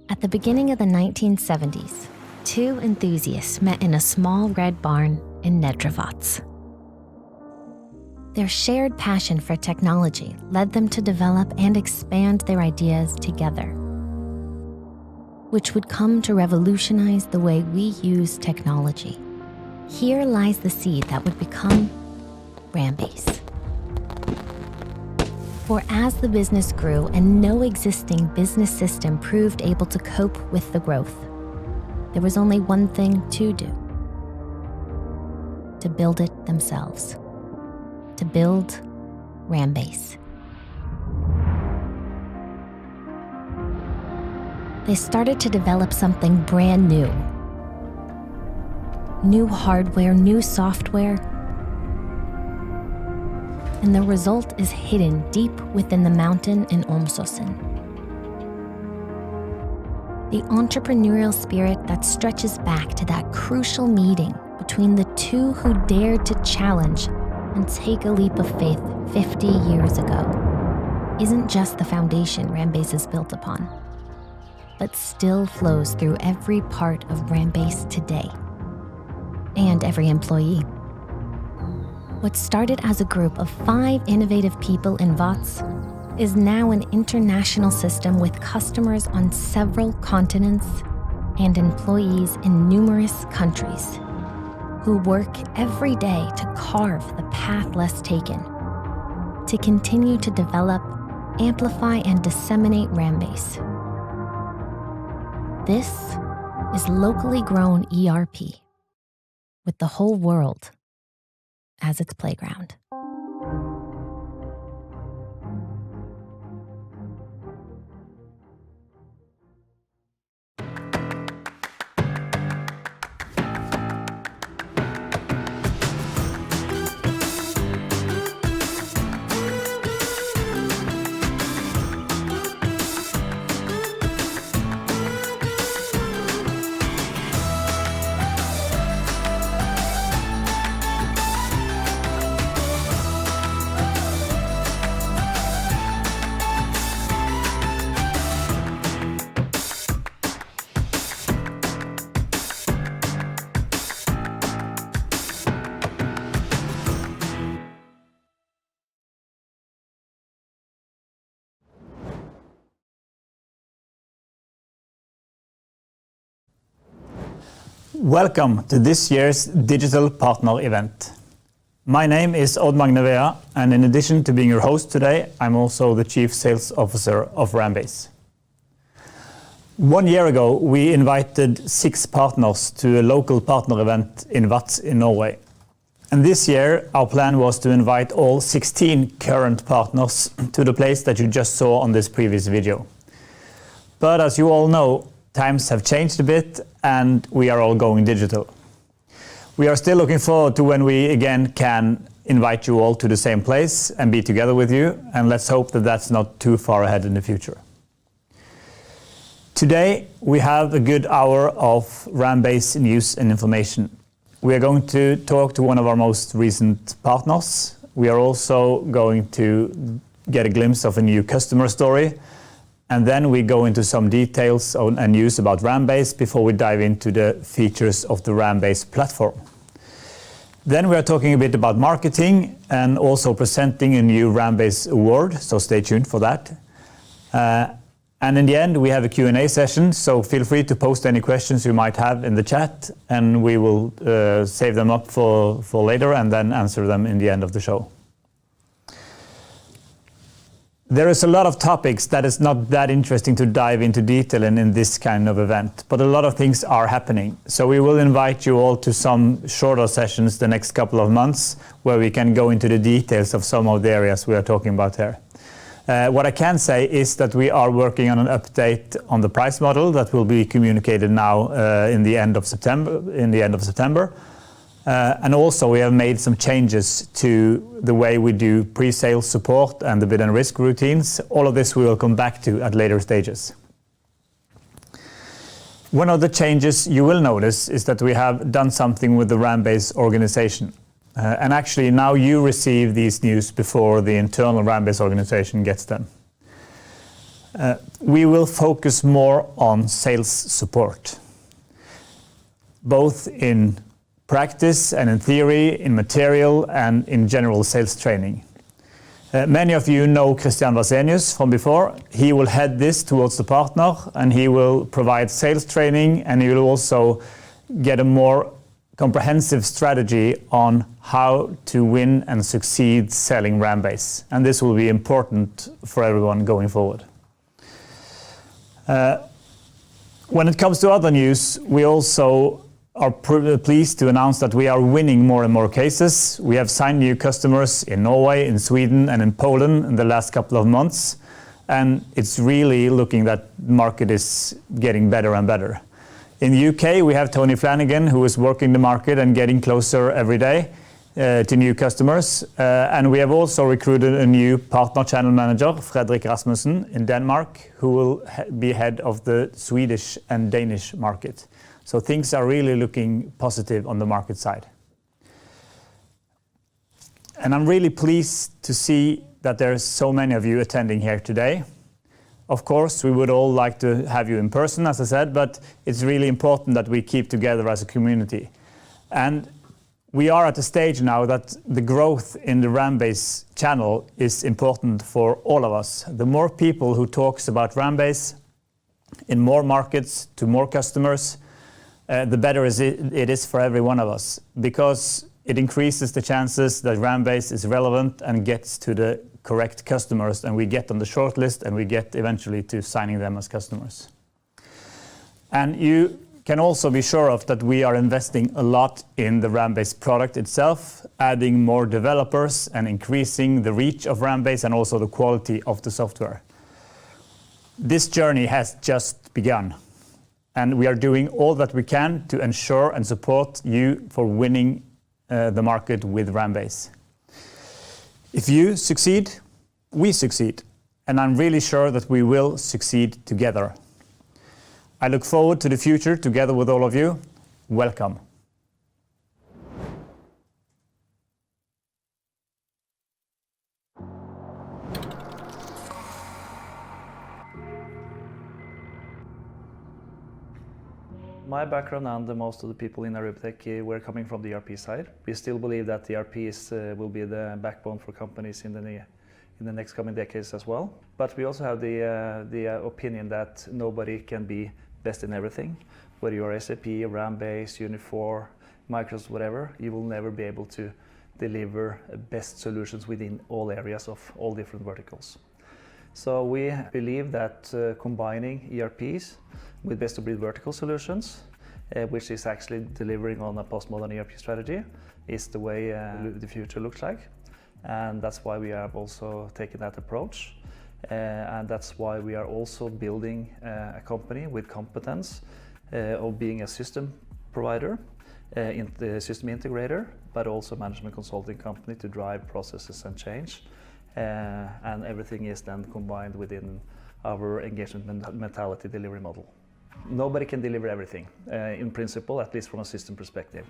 At the beginning of the 1970s, two enthusiasts met in a small red barn in Nedre Vats. Their shared passion for technology led them to develop and expand their ideas together, which would come to revolutionize the way we use technology. Here lies the seed that would become RamBase. For as the business grew and no existing business system proved able to cope with the growth, there was only one thing to do: to build it themselves, to build RamBase. They started to develop something brand new. New hardware, new software, and the result is hidden deep within the mountain in Halvorsen. The entrepreneurial spirit that stretches back to that crucial meeting between the two who dared to challenge and take a leap of faith 50 years ago isn't just the foundation RamBase is built upon, but still flows through every part of RamBase today and every employee. What started as a group of 5 innovative people in Vats is now an international system with customers on several continents and employees in numerous countries who work every day to carve the path less taken, to continue to develop, amplify, and disseminate RamBase. This is locally grown ERP, with the whole world as its playground. Welcome to this year's digital partner event. My name is Odd Magne Vea, and in addition to being your host today, I'm also the Chief Sales Officer of RamBase. 1 year ago, we invited 6 partners to a local partner event in Vats in Norway. And this year, our plan was to invite all 16 current partners to the place that you just saw on this previous video. But as you all know, times have changed a bit and we are all going digital. We are still looking forward to when we again can invite you all to the same place and be together with you, and let's hope that that's not too far ahead in the future. Today we have a good hour of RamBase news and information. We are going to talk to one of our most recent partners. We are also going to get a glimpse of a new customer story. And then we go into some details and news about RamBase before we dive into the features of the RamBase platform. Then we are talking a bit about marketing and also presenting a new RamBase Award, so stay tuned for that. And in the end, we have a Q&A session, so feel free to post any questions you might have in the chat, and we will save them up for later and then answer them in the end of the show. There is a lot of topics that is not that interesting to dive into detail in this kind of event, but a lot of things are happening. So we will invite you all to some shorter sessions the next couple of months where we can go into the details of some of the areas we are talking about here. What I can say is that we are working on an update on the price model that will be communicated now in the end of September. And also we have made some changes to the way we do pre-sales support and the bid and risk routines. All of this we will come back to at later stages. One of the changes you will notice is that we have done something with the RamBase organization. And actually now you receive these news before the internal RamBase organization gets them. We will focus more on sales support, both in practice and in theory, in material and in general sales training. Many of you know Christian Vasenius from before. He will head this towards the partner, and he will provide sales training, and he will also get a more comprehensive strategy on how to win and succeed selling RamBase. And this will be important for everyone going forward. When it comes to other news, we also are pleased to announce that we are winning more and more cases. We have signed new customers in Norway, in Sweden, and in Poland in the last couple of months. And it's really looking that the market is getting better and better. In the UK, we have Tony Flanagan, who is working the market and getting closer every day to new customers. And we have also recruited a new partner channel manager, Fredrik Rasmussen, in Denmark, who will be head of the Swedish and Danish market. So things are really looking positive on the market side. And I'm really pleased to see that there's so many of you attending here today. Of course, we would all like to have you in person, as I said, but it's really important that we keep together as a community. And we are at a stage now that the growth in the RamBase channel is important for all of us. The more people who talks about RamBase in more markets to more customers, the better it is for every one of us, because it increases the chances that RamBase is relevant and gets to the correct customers, and we get on the short list, and we get eventually to signing them as customers. And you can also be sure of that we are investing a lot in the RamBase product itself, adding more developers and increasing the reach of RamBase and also the quality of the software. This journey has just begun. And we are doing all that we can to ensure and support you for winning the market with RamBase. If you succeed, we succeed. And I'm really sure that we will succeed together. I look forward to the future together with all of you. Welcome. My background and most of the people in Arribatec were coming from the ERP side. We still believe that the ERP will be the backbone for companies in the next coming decades as well. But we also have the opinion that nobody can be best in everything. Whether you're SAP, RamBase, Unit4, Microsoft, whatever, you will never be able to deliver best solutions within all areas of all different verticals. So we believe that combining ERPs with best-of-breed vertical solutions, which is actually delivering on a postmodern ERP strategy, is the way the future looks like. And that's why we have also taken that approach. And that's why we are also building a company with competence of being a system provider, the system integrator, but also management consulting company to drive processes and change. And everything is then combined within our engagement mentality delivery model. Nobody can deliver everything, in principle, at least from a system perspective.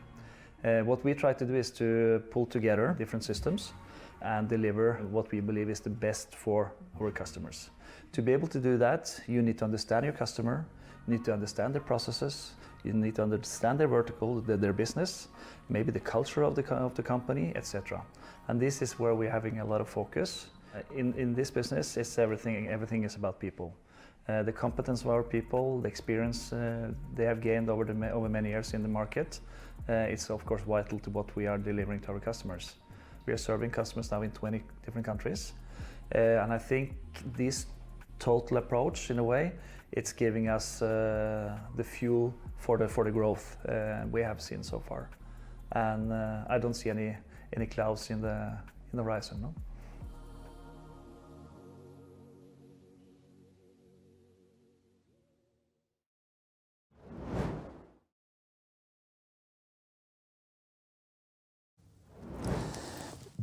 What we try to do is to pull together different systems and deliver what we believe is the best for our customers. To be able to do that, you need to understand your customer, you need to understand their processes, you need to understand their vertical, their business, maybe the culture of the company, etc. And this is where we're having a lot of focus. In this business, it's everything is about people. The competence of our people, the experience they have gained over many years in the market, it's of course vital to what we are delivering to our customers. We are serving customers now in 20 different countries, and I think this total approach, in a way, it's giving us the fuel for the growth we have seen so far. And I don't see any clouds in the horizon. No?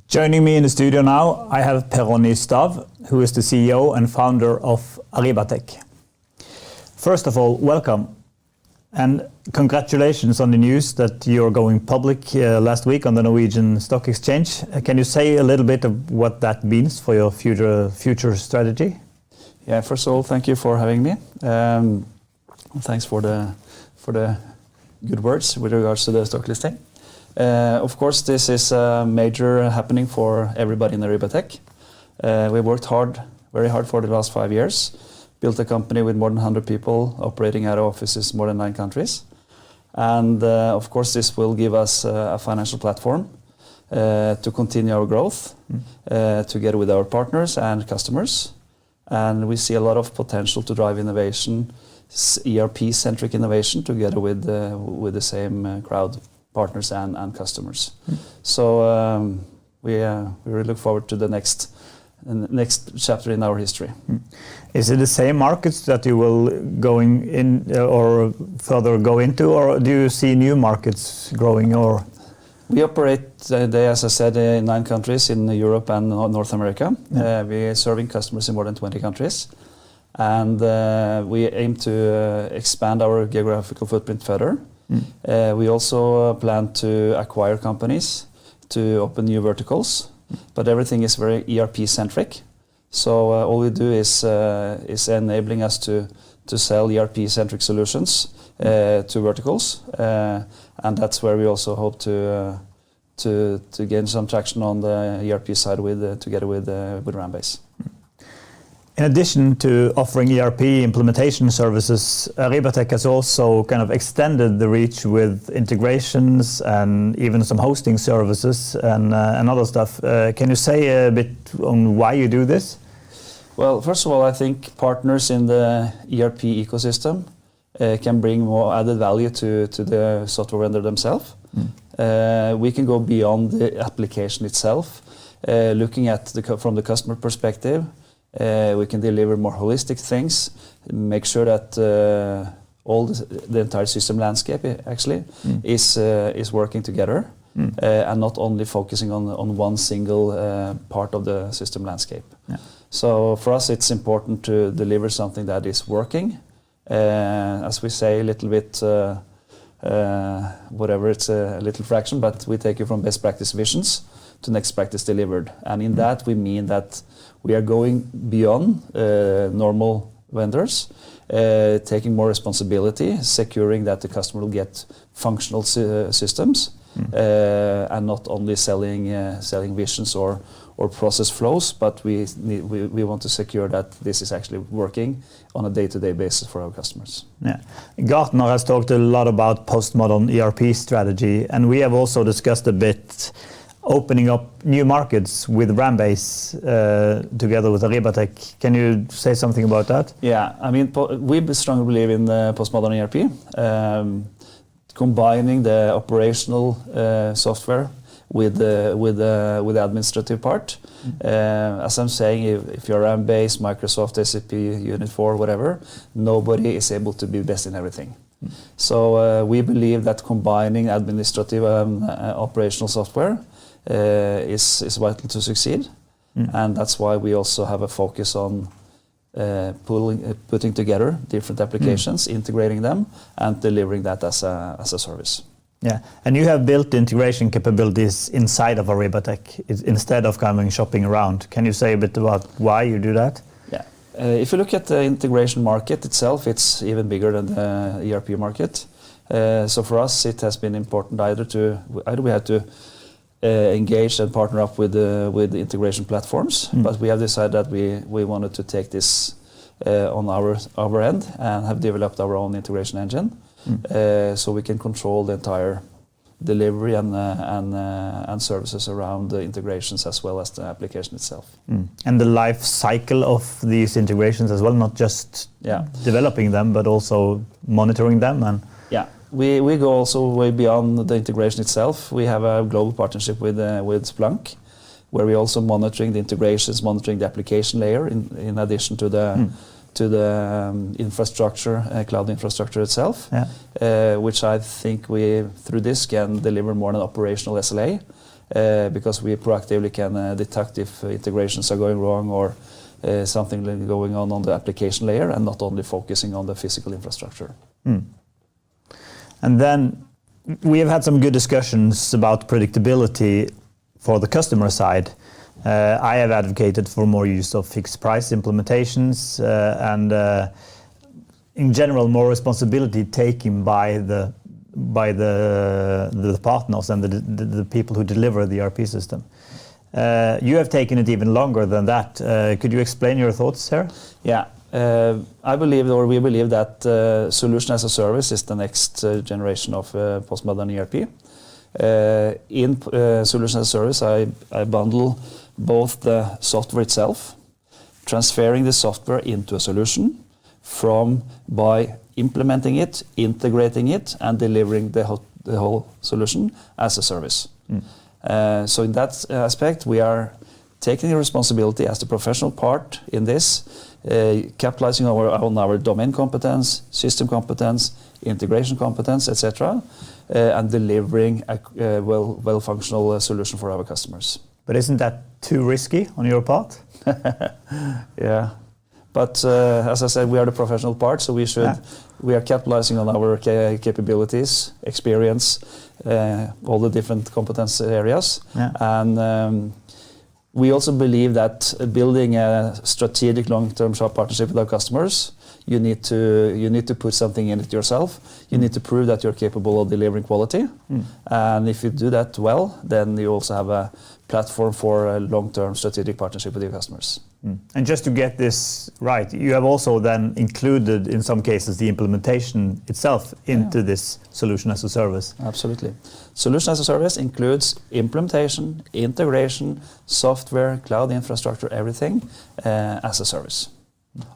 Joining me in the studio now, I have Ronny Stav, who is the CEO and founder of Arribatec. First of all, welcome, and congratulations on the news that you're going public last week on the Norwegian Stock Exchange. Can you say a little bit of what that means for your future strategy? Yeah, first of all, thank you for having me. Thanks for the good words with regards to the stock listing. Of course, this is a major happening for everybody in Arribatec. We worked very hard for the last 5 years, built a company with more than 100 people operating out of offices in more than 9 countries. And of course, this will give us a financial platform to continue our growth together with our partners and customers. And we see a lot of potential to drive innovation, ERP-centric innovation, together with the same crowd, partners and customers. So we really look forward to the next chapter in our history. Is it the same markets that you will going in or further go into, or do you see new markets growing? Or we operate today, as I said, in 9 countries in Europe and North America. We are serving customers in more than 20 countries, and we aim to expand our geographical footprint further. We also plan to acquire companies to open new verticals, but everything is very ERP-centric. So all we do is enabling us to sell ERP-centric solutions to verticals, and that's where we also hope to gain some traction on the ERP side together with RamBase. in addition to offering ERP implementation services, Arribatec has also kind of extended the reach with integrations and even some hosting services and other stuff. Can you say a bit on why you do this? Well, first of all, I think partners in the ERP ecosystem can bring more added value to the software vendor themselves. We can go beyond the application itself, looking at from the customer perspective. We can deliver more holistic things, make sure that all the entire system landscape actually is working together, and not only focusing on one single part of the system landscape. Yeah. So for us, it's important to deliver something that is working. As we say, a little bit, whatever, it's a little fraction, but we take it from best practice visions to next practice delivered. And in that, we mean that we are going beyond normal vendors, taking more responsibility, securing that the customer will get functional systems, and not only selling visions or process flows, but we want to secure that this is actually working on a day-to-day basis for our customers. Yeah. Gartner has talked a lot about postmodern ERP strategy, and we have also discussed a bit opening up new markets with RamBase together with Arribatec. Can you say something about that? Yeah, I mean, we strongly believe in postmodern ERP, combining the operational software with the administrative part. As I'm saying, if you're RamBase, Microsoft, SAP, Unit4, whatever, nobody is able to be best in everything. So we believe that combining administrative and operational software is vital to succeed, and that's why we also have a focus on putting together different applications, integrating them, and delivering that as a service. Yeah, and you have built integration capabilities inside of Arribatec instead of coming shopping around. Can you say a bit about why you do that? Yeah, if you look at the integration market itself, it's even bigger than the ERP market. So for us, it has been important either we had to engage and partner up with the integration platforms, but we have decided that we wanted to take this on our end and have developed our own integration engine, so we can control the entire delivery and services around the integrations as well as the application itself. And the life cycle of these integrations as well, not just developing them, but also monitoring them and. Yeah. We go also way beyond the integration itself. We have a global partnership with Splunk, where we're also monitoring the integrations, monitoring the application layer in addition to the infrastructure, cloud infrastructure itself, which I think we, through this, can deliver more than operational SLA, because we proactively can detect if integrations are going wrong or something going on the application layer, and not only focusing on the physical infrastructure. And then we have had some good discussions about predictability for the customer side. I have advocated for more use of fixed price implementations and in general more responsibility taken by the partners and the people who deliver the ERP system. You have taken it even longer than that. Could you explain your thoughts here? Yeah, I believe, or we believe, that solution as a service is the next generation of postmodern ERP. In solution as a service, I bundle both the software itself, transferring the software into a solution, by implementing it, integrating it, and delivering the whole solution as a service. So in that aspect, we are taking the responsibility as the professional part in this, capitalizing on our domain competence, system competence, integration competence, etc., and delivering a well-functional solution for our customers. But isn't that too risky on your part? Yeah. But as I said, we are the professional part, so we are capitalizing on our capabilities, experience, all the different competence areas. And we also believe that building a strategic long-term partnership with our customers, you need to put something in it yourself. You need to prove that you're capable of delivering quality. And if you do that well, then you also have a platform for a long-term strategic partnership with your customers. And just to get this right, you have also then included, in some cases, the implementation itself into this solution as a service. Absolutely. Solution as a service includes implementation, integration, software, cloud infrastructure, everything as a service.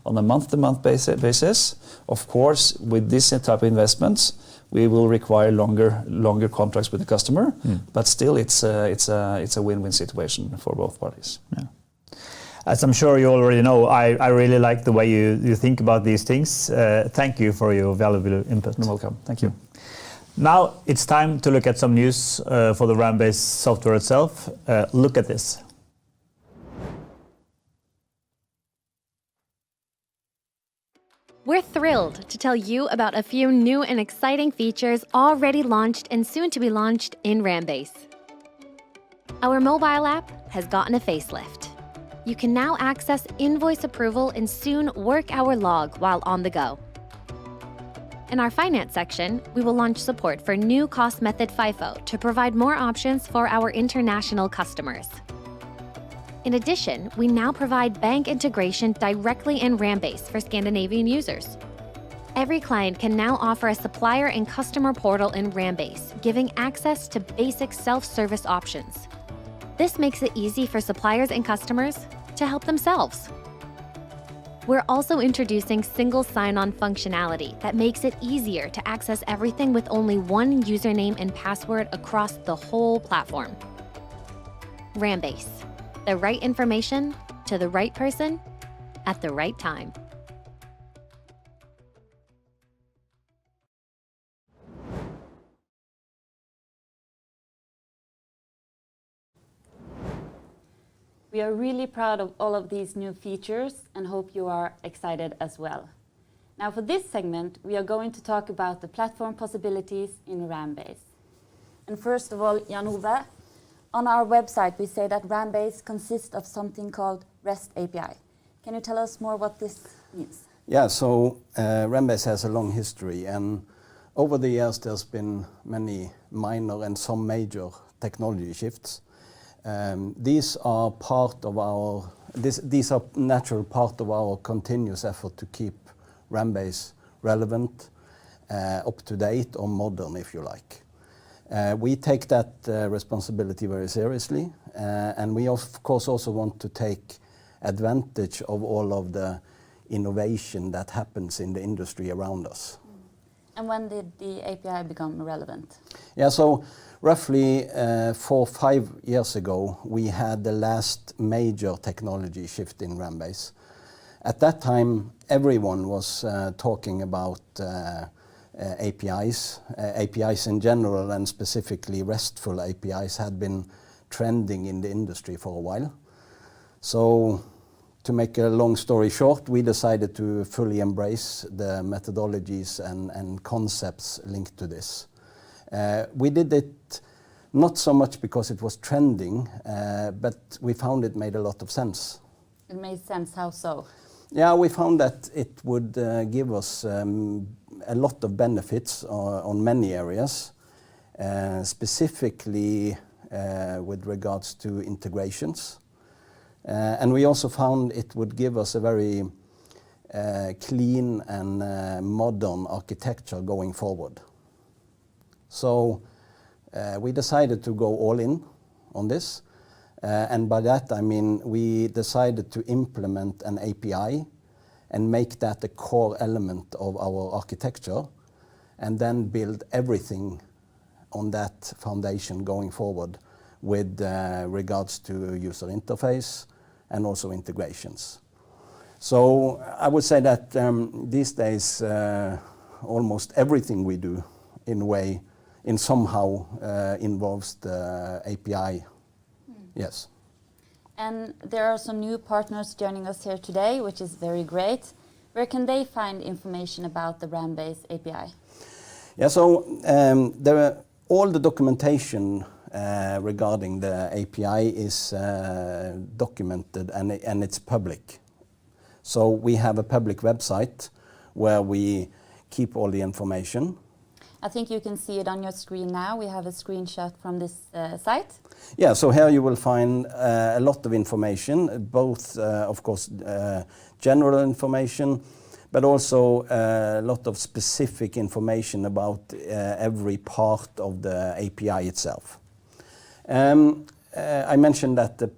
On a month-to-month basis, of course, with this type of investments, we will require longer contracts with the customer, but still it's a win-win situation for both parties. Yeah. As I'm sure you already know, I really like the way you think about these things. Thank you for your valuable input. You're welcome. Thank you. Now it's time to look at some news for the RamBase software itself. Look at this. We're thrilled to tell you about a few new and exciting features already launched and soon to be launched in RamBase. Our mobile app has gotten a facelift. You can now access invoice approval and soon work hour log while on the go. In our finance section, we will launch support for new cost method FIFO to provide more options for our international customers. In addition, we now provide bank integration directly in RamBase for Scandinavian users. Every client can now offer a supplier and customer portal in RamBase, giving access to basic self-service options. This makes it easy for suppliers and customers to help themselves. We're also introducing single sign-on functionality that makes it easier to access everything with only one username and password across the whole platform. RamBase. The right information to the right person at the right time. We are really proud of all of these new features and hope you are excited as well. Now for this segment, we are going to talk about the platform possibilities in RamBase. And first of all, Jan Ove, on our website, we say that RamBase consists of something called REST API. Can you tell us more what this means? Yeah, so RamBase has a long history, and over the years there's been many minor and some major technology shifts. These are natural part of our continuous effort to keep RamBase relevant, up to date, or modern, if you like. We take that responsibility very seriously, and we of course also want to take advantage of all of the innovation that happens in the industry around us. And when did the API become relevant? Yeah, so roughly 4 or 5 years ago, we had the last major technology shift in RamBase. At that time, everyone was talking about APIs. APIs in general, and specifically RESTful APIs, had been trending in the industry for a while. So, to make a long story short, we decided to fully embrace the methodologies and concepts linked to this. We did it Not so much because it was trending, but we found it made a lot of sense. It made sense. How so? Yeah, we found that it would give us a lot of benefits on many areas, specifically with regards to integrations. And we also found it would give us a very clean and modern architecture going forward. So we decided to go all in on this. And by that I mean we decided to implement an API and make that a core element of our architecture, and then build everything on that foundation going forward with regards to user interface and also integrations. So I would say that these days almost everything we do in somehow involves the API. Yes. And there are some new partners joining us here today, which is very great. Where can they find information about the RamBase API? Yeah, so all the documentation regarding the API is documented and it's public. So we have a public website where we keep all the information. I think you can see it on your screen now. We have a screenshot from this site. Yeah, so here you will find a lot of information, both, of course, general information, but also a lot of specific information about every part of the API itself. I mentioned that the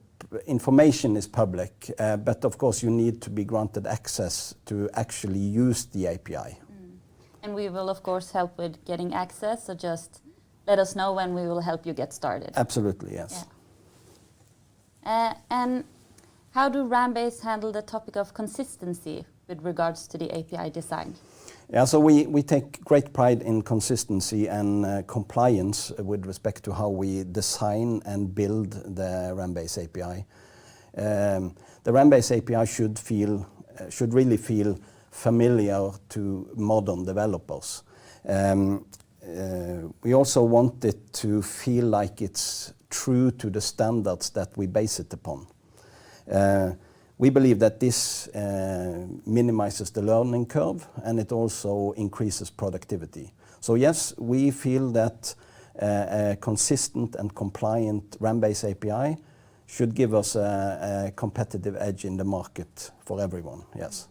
information is public, but of course you need to be granted access to actually use the API. And we will, of course, help with getting access, so just let us know when we will help you get started. Absolutely, yes. Yeah. And how do RamBase handle the topic of consistency with regards to the API design? Yeah, so we take great pride in consistency and compliance with respect to how we design and build the RamBase API. The RamBase API should really feel familiar to modern developers. We also want it to feel like it's true to the standards that we base it upon. We believe that this minimizes the learning curve, and it also increases productivity. So yes, we feel that a consistent and compliant RamBase API should give us a competitive edge in the market for everyone, yes.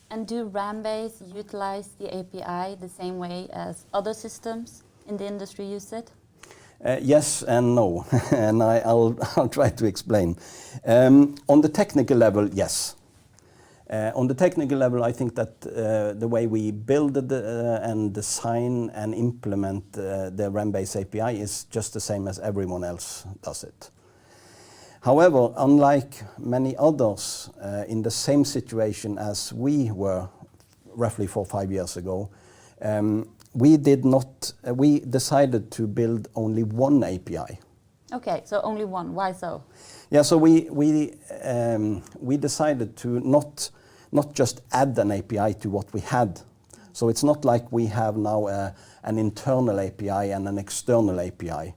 And do RamBase utilize the API the same way as other systems in the industry use it? Yes and no, and I'll try to explain. On the technical level, yes. On the technical level, I think that the way we build and design and implement the RamBase API is just the same as everyone else does it. However, unlike many others in the same situation as we were roughly 4 or 5 years ago, we decided to build only one API. Okay, so only one. Why so? Yeah, so we decided to not just add an API to what we had. So it's not like we have now an internal API and an external API.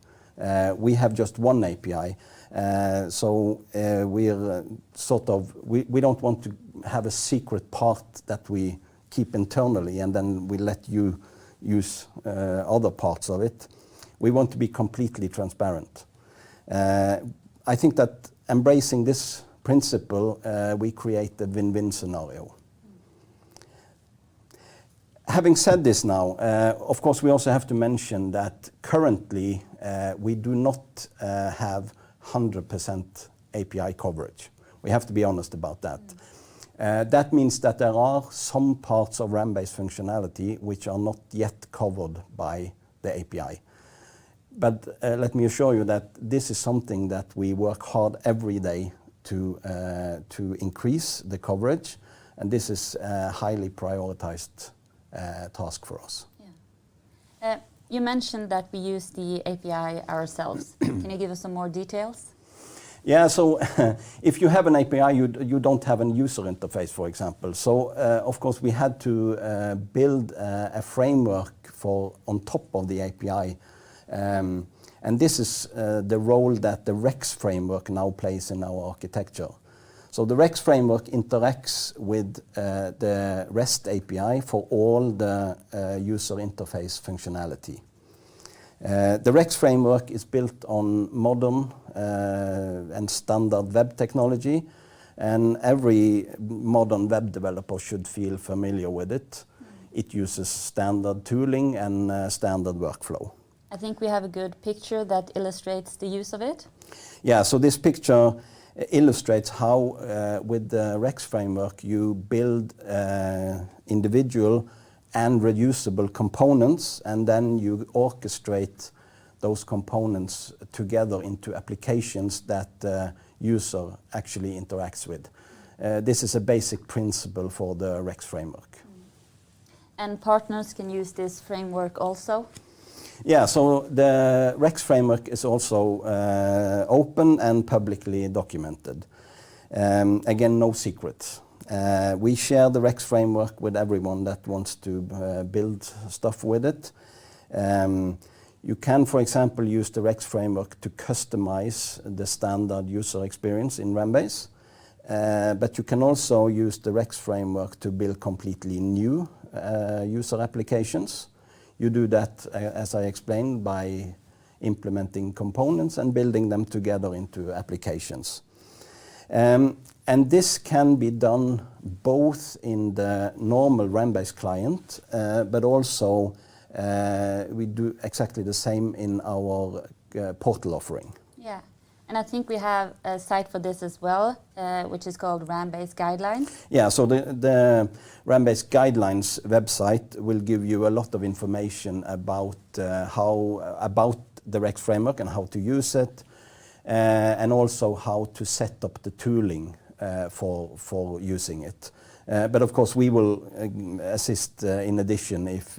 We have just one API. So we're we don't want to have a secret part that we keep internally and then we let you use other parts of it. We want to be completely transparent. I think that embracing this principle, we create a win-win scenario. Having said this now, of course we also have to mention that currently we do not have 100% API coverage. We have to be honest about that. That means that there are some parts of RamBase functionality which are not yet covered by the API. But let me assure you that this is something that we work hard every day to increase the coverage, and this is a highly prioritized task for us. Yeah. You mentioned that we use the API ourselves. Can you give us some more details? Yeah, so if you have an API, you don't have a user interface, for example. So of course we had to build a framework on top of the API, And this is the role that the REX framework now plays in our architecture. So the REX framework interacts with the REST API for all the user interface functionality. The REX framework is built on modern and standard web technology, and every modern web developer should feel familiar with it. It uses standard tooling and standard workflow. I think we have a good picture that illustrates the use of it. Yeah, so this picture illustrates how with the REX framework you build individual and reusable components, and then you orchestrate those components together into applications that the user actually interacts with. This is a basic principle for the REX framework. And partners can use this framework also? Yeah, so the REX framework is also open and publicly documented. Again, no secrets. We share the REX framework with everyone that wants to build stuff with it. You can, for example, use the REX framework to customize the standard user experience in RamBase. But you can also use the REX framework to build completely new user applications. You do that, as I explained, by implementing components and building them together into applications. And this can be done both in the normal RamBase client, but also we do exactly the same in our portal offering. Yeah, and I think we have a site for this as well, which is called RamBase Guidelines. Yeah, so the RamBase Guidelines website will give you a lot of information about about the REX framework and how to use it, and also how to set up the tooling for using it. But of course, we will assist in addition if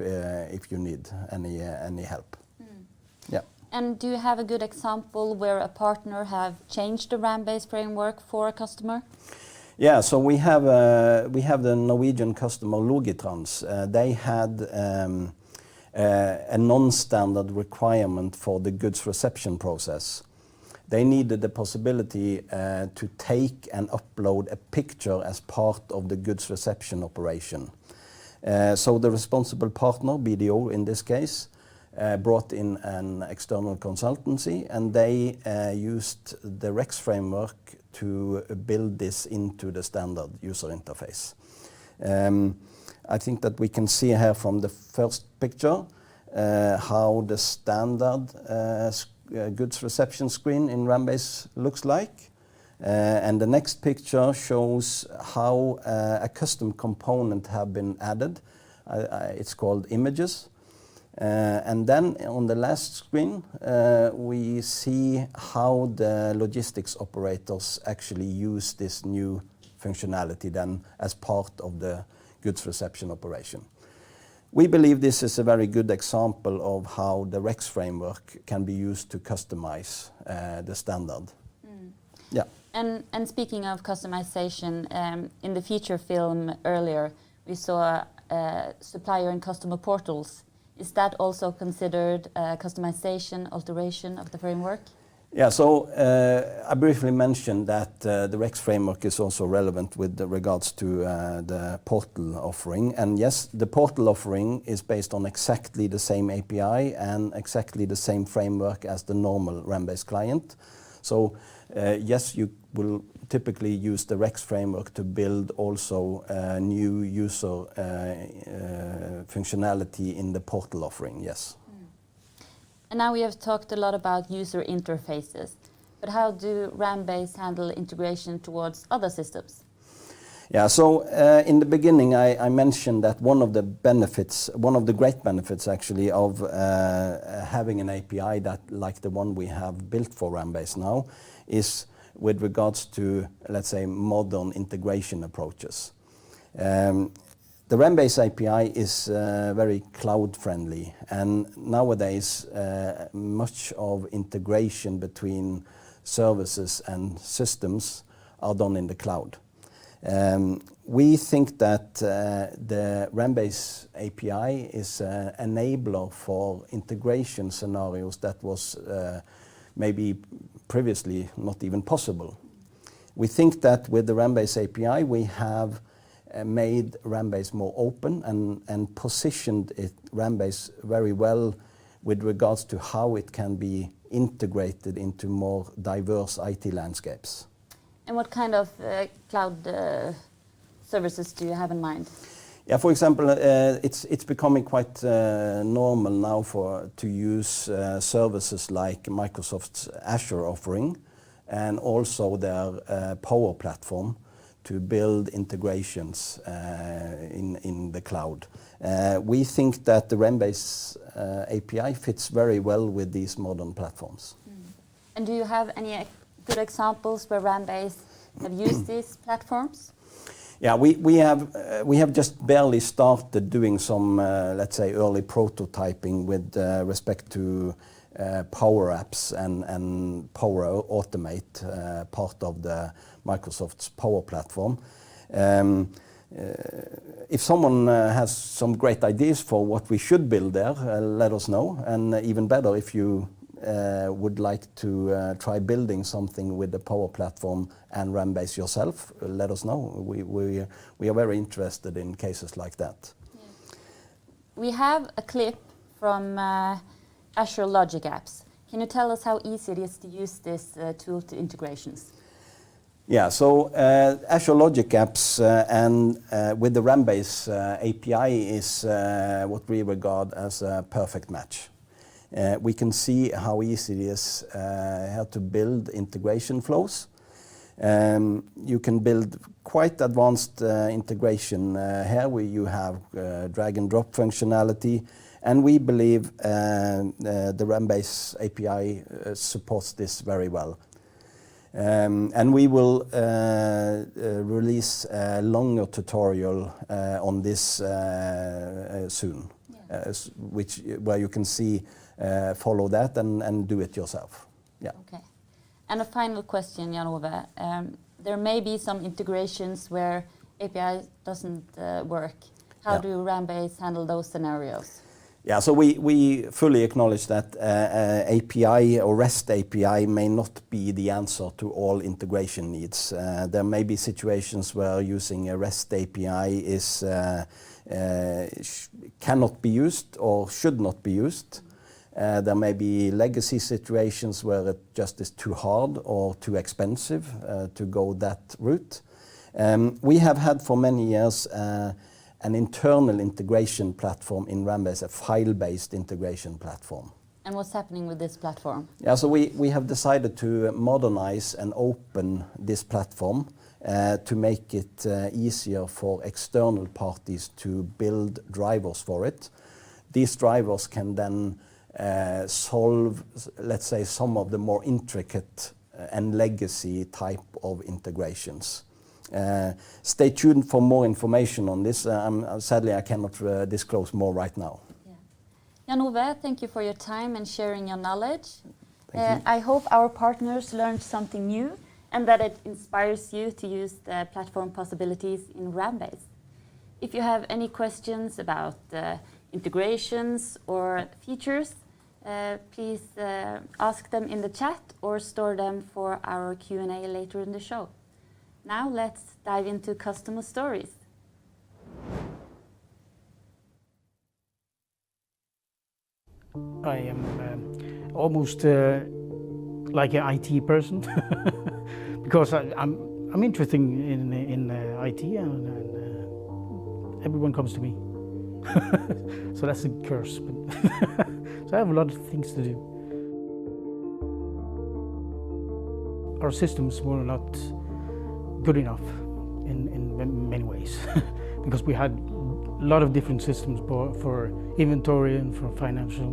you need any help. Yeah. And do you have a good example where a partner have changed the RamBase framework for a customer? Yeah, so we have the Norwegian customer Logitrans. They had a non-standard requirement for the goods reception process. They needed the possibility to take and upload a picture as part of the goods reception operation. So the responsible partner, BDO in this case, brought in an external consultancy, and they used the REX framework to build this into the standard user interface. I think that we can see here from the first picture how the standard goods reception screen in RamBase looks like. And the next picture shows how a custom component have been added. It's called images. And then on the last screen, we see how the logistics operators actually use this new functionality then as part of the goods reception operation. We believe this is a very good example of how the REX framework can be used to customize the standard. Yeah. And speaking of customization, in the feature film earlier, we saw supplier and customer portals. Is that also considered customization, alteration of the framework? Yeah, so I briefly mentioned that the REX framework is also relevant with regards to the portal offering. And yes, the portal offering is based on exactly the same API and exactly the same framework as the normal RamBase client. So yes, you will typically use the REX framework to build also new user functionality in the portal offering, yes. And now we have talked a lot about user interfaces, but how do RamBase handle integration towards other systems? Yeah, so in the beginning I mentioned that one of the great benefits actually of having an API that like the one we have built for RamBase now is with regards to, let's say, modern integration approaches. The RamBase API is very cloud friendly, and nowadays much of integration between services and systems are done in the cloud. We think that the RamBase API is an enabler for integration scenarios that was maybe previously not even possible. We think that with the RamBase API we have made RamBase more open and positioned RamBase very well with regards to how it can be integrated into more diverse IT landscapes. And what kind of cloud services do you have in mind? Yeah, for example, it's becoming quite normal now to use services like Microsoft's Azure offering and also their Power Platform to build integrations in the cloud. We think that the RamBase API fits very well with these modern platforms. And do you have any good examples where RamBase have used these platforms? Yeah, we have just barely started doing some, let's say, early prototyping with respect to Power Apps and Power Automate, part of the Microsoft's Power Platform. If someone has some great ideas for what we should build there, let us know. And even better, if you would like to try building something with the Power Platform and RamBase yourself, let us know. We are very interested in cases like that. Yes. We have a clip from Azure Logic Apps. Can you tell us how easy it is to use this tool to integrations? Yeah, so Azure Logic Apps and with the RamBase API is what we regard as a perfect match. We can see how easy it is how to build integration flows. You can build quite advanced integration here where you have drag and drop functionality, and we believe the RamBase API supports this very well. And we will release a longer tutorial on this soon, where you can see follow that and do it yourself. Yeah. Okay. And a final question, Jan Ove. There may be some integrations where API doesn't work. How do RamBase handle those scenarios? Yeah, so we fully acknowledge that API or REST API may not be the answer to all integration needs. There may be situations where using a REST API cannot be used or should not be used. There may be legacy situations where it just is too hard or too expensive to go that route. We have had for many years an internal integration platform in RamBase, a file-based integration platform. And what's happening with this platform? Yeah, so we have decided to modernize and open this platform to make it easier for external parties to build drivers for it. These drivers can then solve, let's say, some of the more intricate and legacy type of integrations. Stay tuned for more information on this. Sadly, I cannot disclose more right now. Yeah. Jan Ove, thank you for your time and sharing your knowledge. Thank you. I hope our partners learned something new and that it inspires you to use the platform possibilities in RamBase. If you have any questions about integrations or features, please ask them in the chat or store them for our Q&A later in the show. Now let's dive into customer stories. I am almost like an IT person because I'm interested in IT and everyone comes to me. So that's a curse. So I have a lot of things to do. Our systems were not good enough in many ways because we had a lot of different systems for inventory and for financial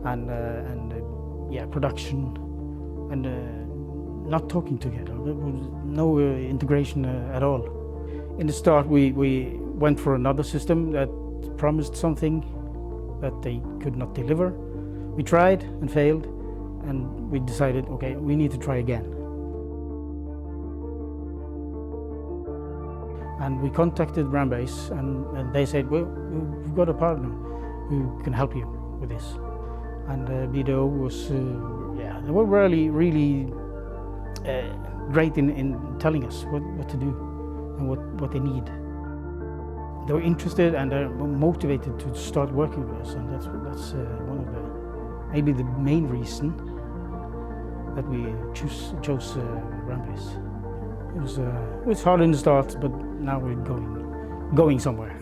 and production and not talking together. There was no integration at all. In the start we went for another system that promised something that they could not deliver. We tried and failed, and we decided, okay, we need to try again. And we contacted RamBase, and they said, well, we've got a partner who can help you with this. And BDO was, they were really great in telling us what to do and what they need. They were interested and they're motivated to start working with us, and that's one of the, maybe the main reason that we chose RamBase. It was hard in the start, but now we're going somewhere.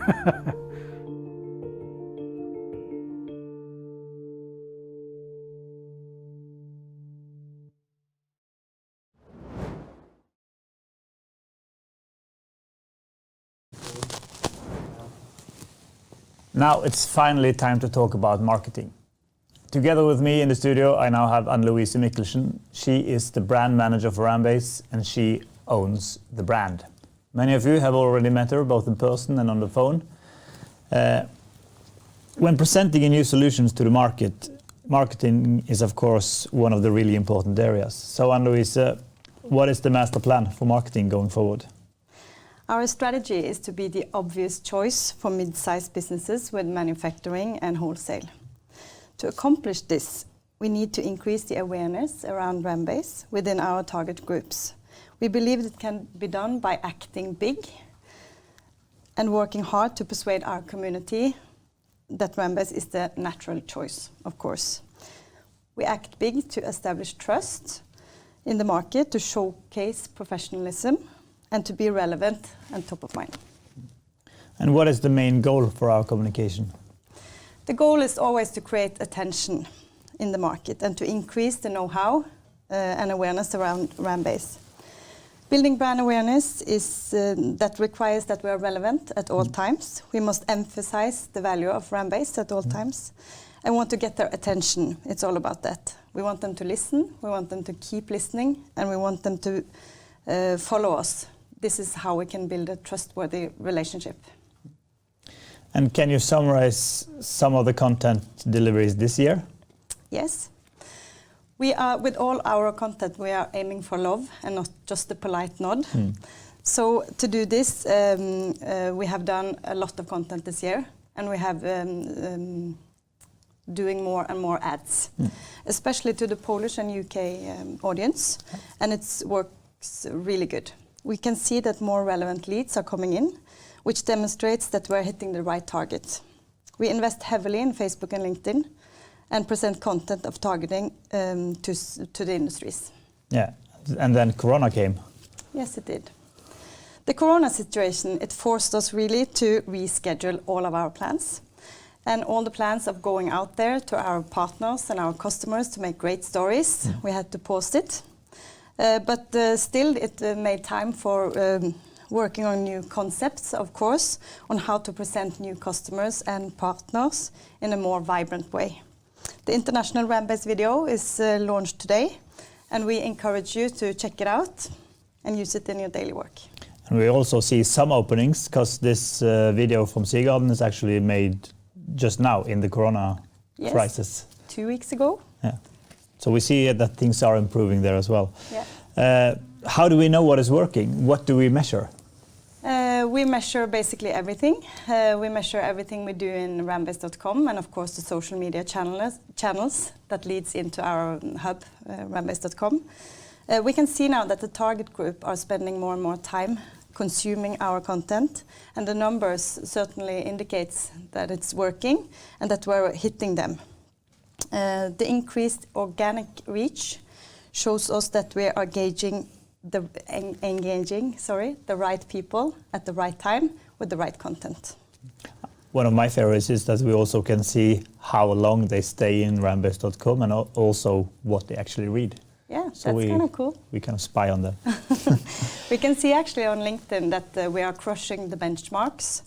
Now it's finally time to talk about marketing. Together with me in the studio, I now have Louise Våge Mikkelsen. She is the brand manager for RamBase, and she owns the brand. Many of you have already met her, both in person and on the phone. When presenting new solutions to the market, marketing is of course one of the really important areas. So Louise, what is the master plan for marketing going forward? Our strategy is to be the obvious choice for mid-sized businesses with manufacturing and wholesale. To accomplish this, we need to increase the awareness around RamBase within our target groups. We believe it can be done by acting big and working hard to persuade our community that RamBase is the natural choice, of course. We act big to establish trust in the market, to showcase professionalism, and to be relevant and top of mind. And what is the main goal for our communication? The goal is always to create attention in the market and to increase the know-how and awareness around RamBase. Building brand awareness is that requires that we are relevant at all times. We must emphasize the value of RamBase at all times and want to get their attention. It's all about that. We want them to listen, we want them to keep listening, and we want them to follow us. This is how we can build a trustworthy relationship. And can you summarize some of the content deliveries this year? Yes. We are, with all our content, we are aiming for love and not just a polite nod. So to do this, we have done a lot of content this year, and we have doing more and more ads, especially to the Polish and UK audience, and it works really good. We can see that more relevant leads are coming in, which demonstrates that we're hitting the right target. We invest heavily in Facebook and LinkedIn and present content of targeting to the industries. Yeah, and then Corona came. Yes, it did. The Corona situation, it forced us really to reschedule all of our plans. And all the plans of going out there to our partners and our customers to make great stories, we had to pause it. But still, it made time for working on new concepts, of course, on how to present new customers and partners in a more vibrant way. The international RamBase video is launched today, and we encourage you to check it out and use it in your daily work. And we also see some openings, because this video from Seagarden is actually made just now in the Corona crisis. 2 weeks ago. Yeah. So we see that things are improving there as well. Yeah. How do we know what is working? What do we measure? We measure basically everything. We measure everything we do in rambase.com, and of course the social media channels that leads into our hub, rambase.com. We can see now that the target group are spending more and more time consuming our content, and the numbers certainly indicates that it's working and that we're hitting them. The increased organic reach shows us that we are engaging the right people at the right time with the right content. One of my favorites is that we also can see how long they stay in rambase.com and also what they actually read. Yeah, so that's kind of cool. We kind of spy on them. We can see actually on LinkedIn that we are crushing the benchmarks.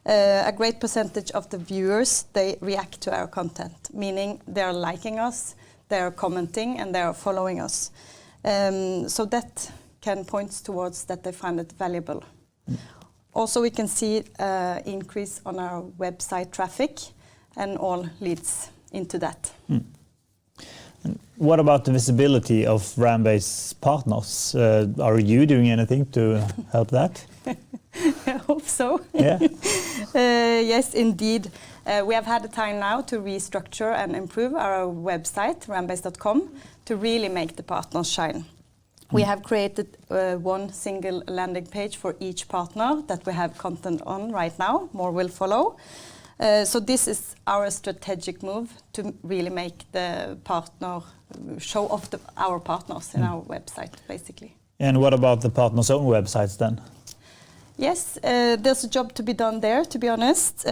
A great percentage of the viewers, they react to our content, meaning they're liking us, they're commenting, and they're following us. So that can point towards that they find it valuable. Also, we can see increase on our website traffic, and all leads into that. And what about the visibility of RamBase partners? Are you doing anything to help that? I hope so. Yeah. Yes, indeed. We have had the time now to restructure and improve our website, rambase.com, to really make the partners shine. We have created one single landing page for each partner that we have content on right now. More will follow. So this is our strategic move to really make the partner, show off our partners in our website, basically. And what about the partners' own websites then? Yes, there's a job to be done there, to be honest.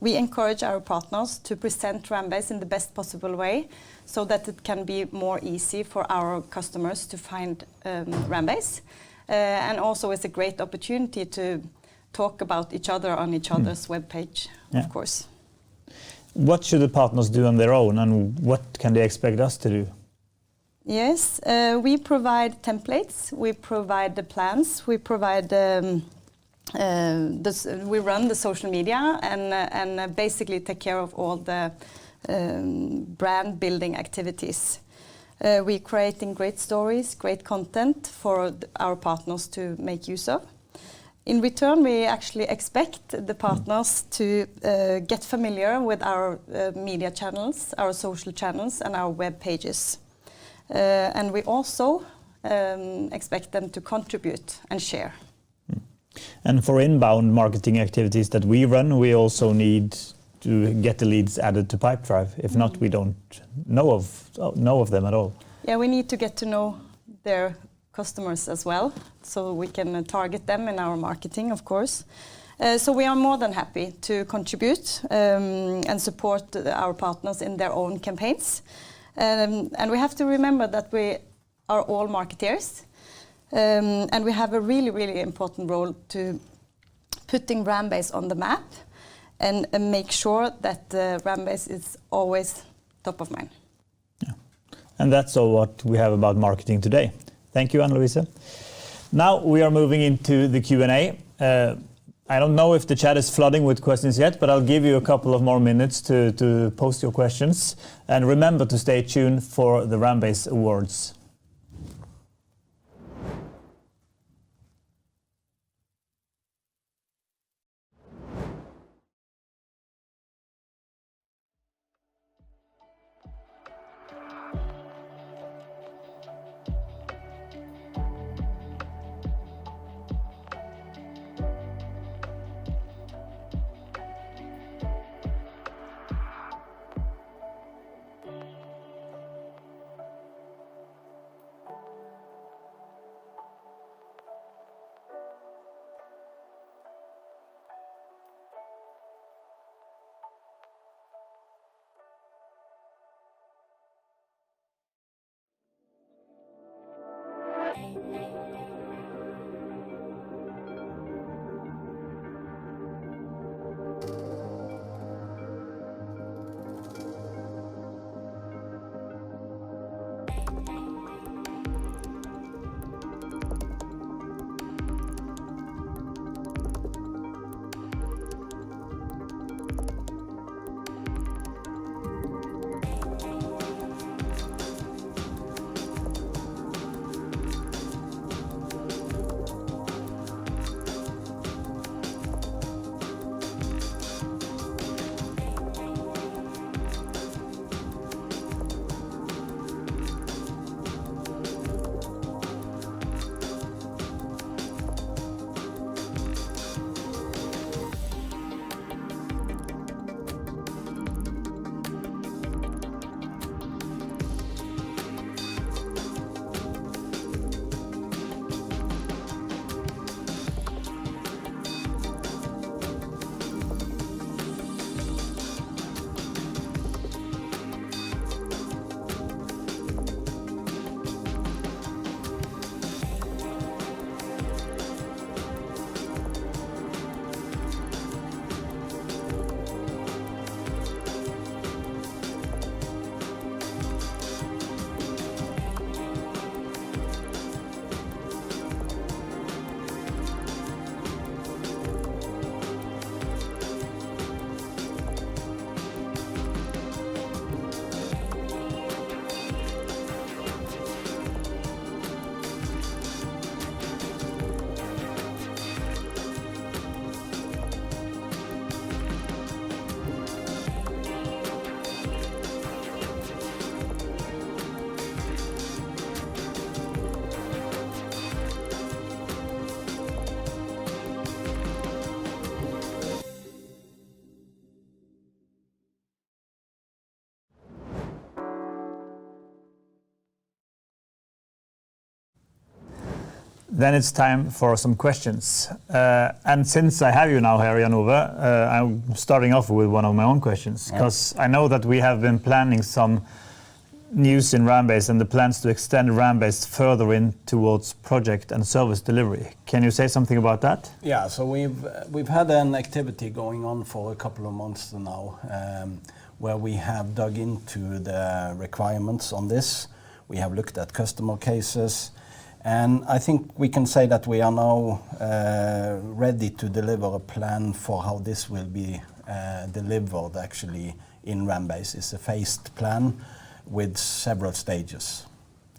We encourage our partners to present RamBase in the best possible way so that it can be more easy for our customers to find RamBase. And also it's a great opportunity to talk about each other on each other's webpage, of course. What should the partners do on their own, and what can they expect us to do? Yes, we provide templates, we provide the plans, we provide we run the social media and basically take care of all the brand building activities. We're creating great stories, great content for our partners to make use of. In return, we actually expect the partners to get familiar with our media channels, our social channels, and our web pages. And we also expect them to contribute and share. And for inbound marketing activities that we run, we also need to get the leads added to Pipedrive. If not, we don't know of them at all. Yeah, we need to get to know their customers as well, so we can target them in our marketing, of course. So we are more than happy to contribute and support our partners in their own campaigns. And we have to remember that we are all marketeers, and we have a really, really important role to putting RamBase on the map and make sure that RamBase is always top of mind. Yeah. And that's all what we have about marketing today. Thank you, Anne-Louise. Now we are moving into the Q&A. I don't know if the chat is flooding with questions yet, but I'll give you a couple of more minutes to post your questions. And remember to stay tuned for the RamBase Awards. Then it's time for some questions. And since I have you now here, Jan Ove, I'm starting off with one of my own questions, because I know that we have been planning some news in RamBase and the plans to extend RamBase further in towards project and service delivery. Can you say something about that? Yeah, so we've had an activity going on for a couple of months now, where we have dug into the requirements on this. We have looked at customer cases, and I think we can say that we are now ready to deliver a plan for how this will be delivered actually in RamBase. It's a phased plan with several stages.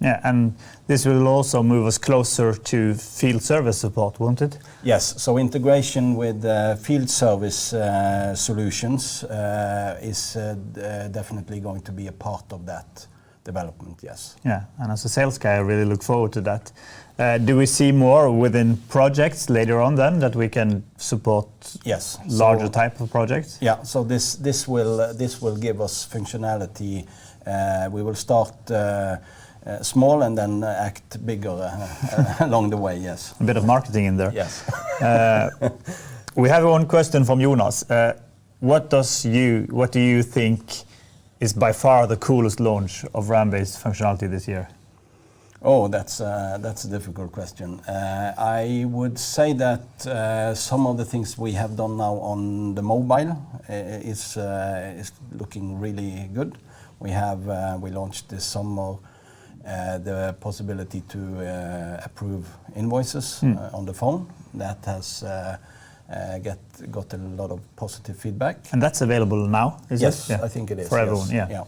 Yeah, and this will also move us closer to field service support, won't it? Yes, so integration with field service solutions is definitely going to be a part of that development, yes. Yeah, and as a sales guy, I really look forward to that. Do we see more within projects later on then that we can support? Yes, larger type of projects? Yeah, so this will give us functionality. We will start small and then act bigger along the way, yes. A bit of marketing in there. Yes. We have one question from Jonas. What do you think is by far the coolest launch of RamBase functionality this year? Oh, that's a difficult question. I would say that some of the things we have done now on the mobile is looking really good. We launched this summer the possibility to approve invoices on the phone. That has got a lot of positive feedback. And that's available now, is it? Yes, Yeah. I think it is. For everyone, yes. yeah.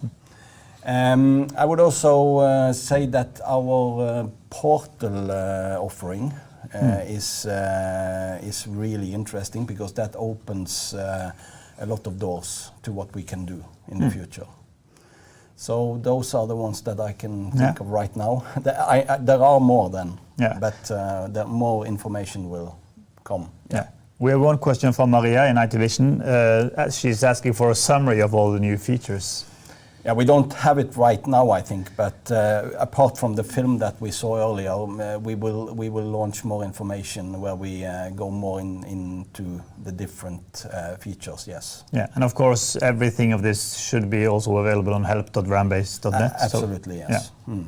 I would also say that our portal offering is really interesting, because that opens a lot of doors to what we can do in the future. So those are the ones that I can think of right now. There are more then, but the more information will come. Yeah. We have one question from Maria in IT Vision. She's asking for a summary of all the new features. Yeah, we don't have it right now, I think, but apart from the film that we saw earlier, we will launch more information where we go more into the different features, yes. Yeah, and of course everything of this should be also available on help.rambase.net. Absolutely, yes. Yeah.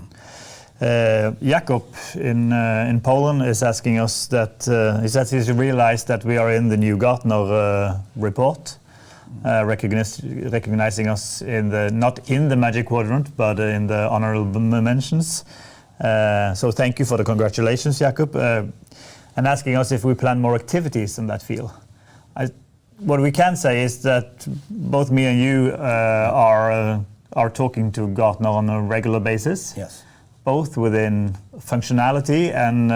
Jakob in Poland is asking us that he says he's realized that we are in the new Gartner report, recognizing us not in the Magic Quadrant, but in the honorable mentions. So thank you for the congratulations, Jakob, and asking us if we plan more activities in that field. What we can say is that both me and you are talking to Gartner on a regular basis. Yes. Both within functionality and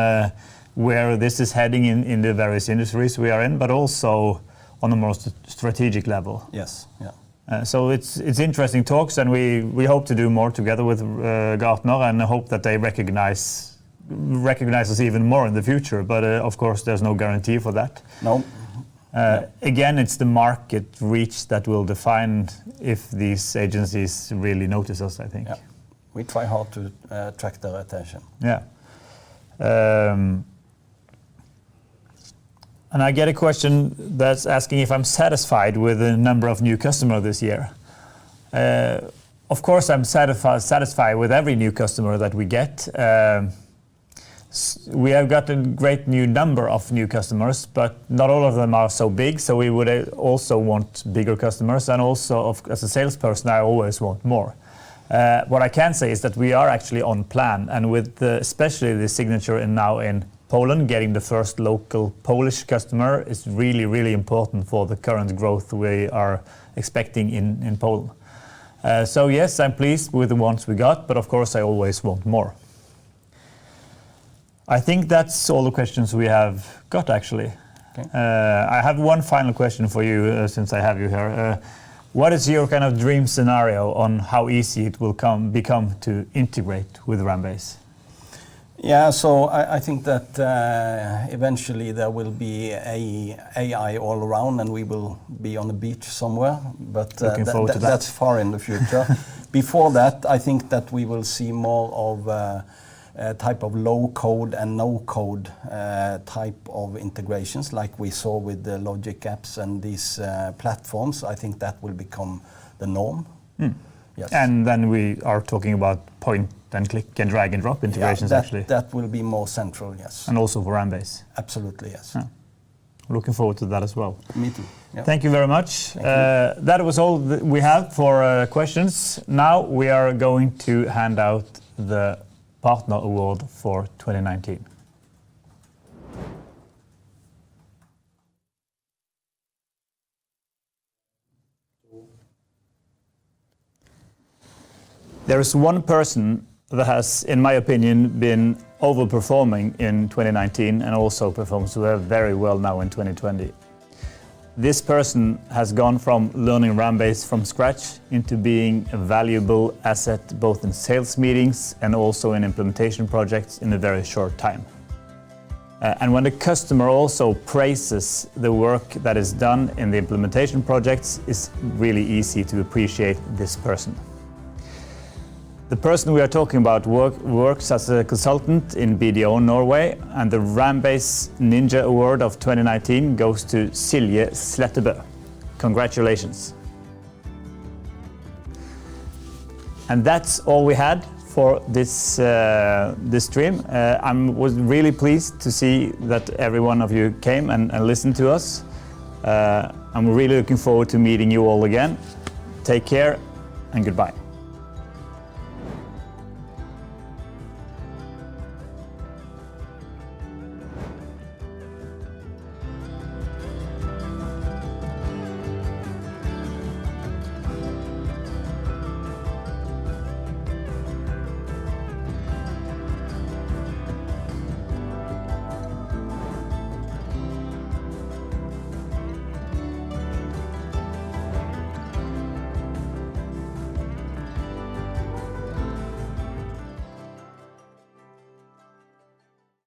where this is heading in the various industries we are in, but also on a more strategic level. Yes, yeah. So it's interesting talks, and we hope to do more together with Gartner, and hope that they recognize us even more in the future. But of course, there's no guarantee for that. No. Again, it's the market reach that will define if these agencies really notice us, I think. Yeah. We try hard to attract their attention. Yeah. And I get a question that's asking if I'm satisfied with the number of new customers this year. Of course, I'm satisfied with every new customer that we get. We have got a great new number of new customers, but not all of them are so big, so we would also want bigger customers, and also as a salesperson, I always want more. What I can say is that we are actually on plan, and with especially the signature now in Poland, getting the first local Polish customer is really, really important for the current growth we are expecting in Poland. So yes, I'm pleased with the ones we got, but of course I always want more. I think that's all the questions we have got, actually. Okay. I have one final question for you, since I have you here. What is your kind of dream scenario on how easy it will become to integrate with RamBase? Yeah, so I think that eventually there will be AI all around, and we will be on the beach somewhere, but that's far in the future. Before that, I think that we will see more of type of low code and no code type of integrations like we saw with the logic apps and these platforms. I think that will become the norm. Yes. And then we are talking about point and click and drag and drop integrations actually. That will be more central, yes. And also for RamBase. Absolutely, yes. Yeah. Looking forward to that as well. Me too. Yeah. Thank you very much. That was all that we have for questions. Now we are going to hand out the Partner Award for 2019. There is one person that has, in my opinion, been overperforming in 2019 and also performs very well now in 2020. This person has gone from learning RamBase from scratch into being a valuable asset both in sales meetings and also in implementation projects in a very short time. And when the customer also praises the work that is done in the implementation projects, it's really easy to appreciate this person. The person we are talking about works as a consultant in BDO Norway, and the RamBase Ninja Award of 2019 goes to Silje Slettebø. Congratulations. And that's all we had for this stream. I was really pleased to see that every one of you came and listened to us. I'm really looking forward to meeting you all again. Take care and goodbye.